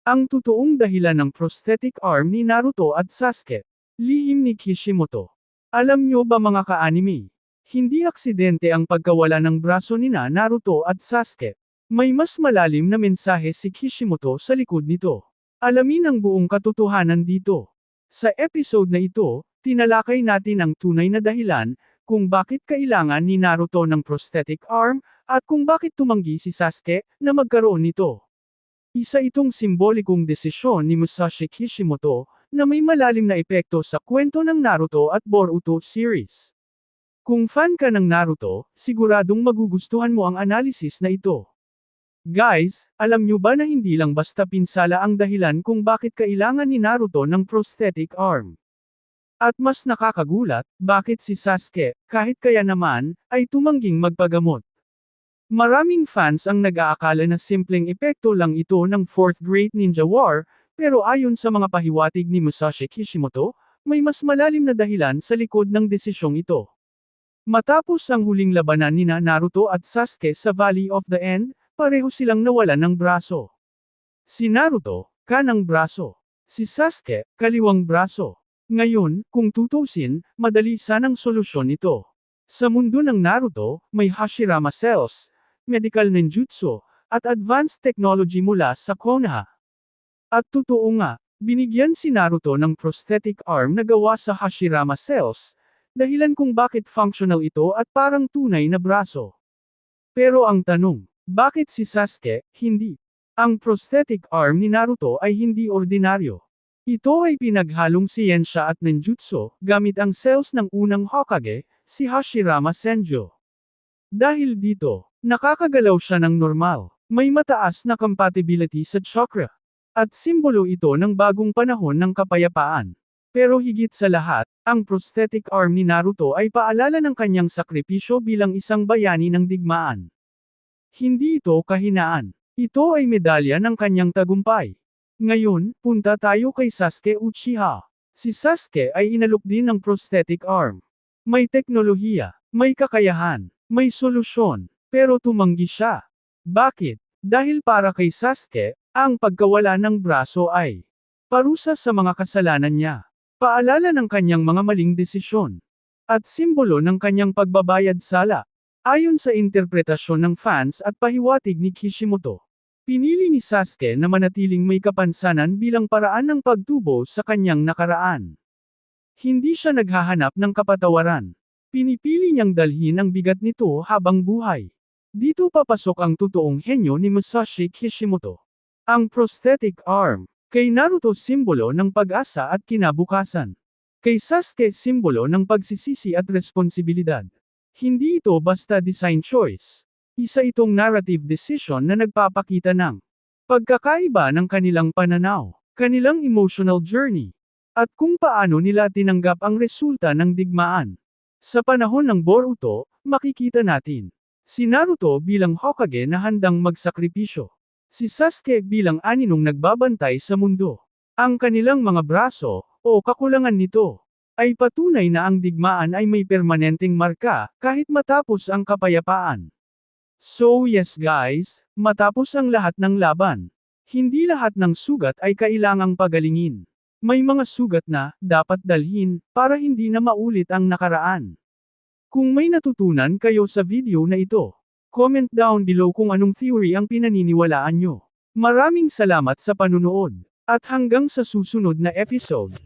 Ang totoong dahilan ng prosthetic arm ni Naruto at Sasuke. Lihim ni Kishimoto. Alam nyo ba mga ka-anime? Hindi aksidente ang pagkawala ng braso ni Naruto at Sasuke. May mas malalim na mensahe si Kishimoto sa likod nito. Alamin ang buong katotohanan dito. Sa episode na ito, tinalakay natin ang tunay na dahilan, kung bakit kailangan ni Naruto ng prosthetic arm, at kung bakit tumanggi si Sasuke na magkaroon nito. Isa itong simbolikong desisyon ni Musashi Kishimoto, na may malalim na epekto sa kwento ng Naruto at Boruto series. Kung fan ka ng Naruto, siguradong magugustuhan mo ang analysis na ito. Guys, alam nyo ba na hindi lang basta pinsala ang dahilan kung bakit kailangan ni Naruto ng prosthetic arm? At mas nakakagulat, bakit si Sasuke, kahit kaya naman, ay tumangging magpagamot. Maraming fans ang nag-aakala na simpleng epekto lang ito ng Fourth Great Ninja War, pero ayon sa mga pahiwatig ni Musashi Kishimoto, may mas malalim na dahilan sa likod ng desisyong ito. Matapos ang huling labanan ni Naruto at Sasuke sa Valley of the End, pareho silang nawalan ng braso. Si Naruto, kanang braso. Si Sasuke, kaliwang braso. Ngayon, kung tutusin, madali sanang solusyon ito. Sa mundo ng Naruto, may Hashirama cells, medical ninjutsu, at advanced technology mula sa Konoha. At totoo nga, binigyan si Naruto ng prosthetic arm na gawa sa Hashirama cells, dahilan kung bakit functional ito at parang tunay na braso. Pero ang tanong, bakit si Sasuke, hindi? Ang prosthetic arm ni Naruto ay hindi ordinaryo. Ito ay pinaghalong siyensya at ninjutsu, gamit ang cells ng unang Hokage, si Hashirama Senju. Dahil dito, nakakagalaw siya ng normal, may mataas na compatibility sa chakra. At simbolo ito ng bagong panahon ng kapayapaan. Pero higit sa lahat, ang prosthetic arm ni Naruto ay paalala ng kanyang sakripisyo bilang isang bayani ng digmaan. Hindi ito kahinaan. Ito ay medalya ng kanyang tagumpay. Ngayon, punta tayo kay Sasuke Uchiha. Si Sasuke ay inalok din ng prosthetic arm. May teknolohiya, may kakayahan, may solusyon, pero tumanggi siya. Bakit? Dahil para kay Sasuke, ang pagkawala ng braso ay parusa sa mga kasalanan niya. Paalala ng kanyang mga maling desisyon. At simbolo ng kanyang pagbabayad sala. Ayon sa interpretasyon ng fans at pahiwatig ni Kishimoto. Pinili ni Sasuke na manatiling may kapansanan bilang paraan ng pagtubo sa kanyang nakaraan. Hindi siya naghahanap ng kapatawaran. Pinipili niyang dalhin ang bigat nito habang buhay. Dito papasok ang totoong henyo ni Musashi Kishimoto. Ang prosthetic arm. Kay Naruto simbolo ng pag-asa at kinabukasan. Kay Sasuke simbolo ng pagsisisi at responsibilidad. Hindi ito basta design choice. Isa itong narrative decision na nagpapakita ng pagkakaiba ng kanilang pananaw, kanilang emotional journey, at kung paano nila tinanggap ang resulta ng digmaan. Sa panahon ng Boruto, makikita natin si Naruto bilang Hokage na handang magsakripisyo. Si Sasuke bilang aninong nagbabantay sa mundo. Ang kanilang mga braso, o kakulangan nito, ay patunay na ang digmaan ay may permanenteng marka, kahit matapos ang kapayapaan. So yes guys, matapos ang lahat ng laban, hindi lahat ng sugat ay kailangang pagalingin. May mga sugat na dapat dalhin para hindi na maulit ang nakaraan. Kung may natutunan kayo sa video na ito, comment down below kung anong theory ang pinaniniwalaan nyo. Maraming salamat sa panunood, at hanggang sa susunod na episode.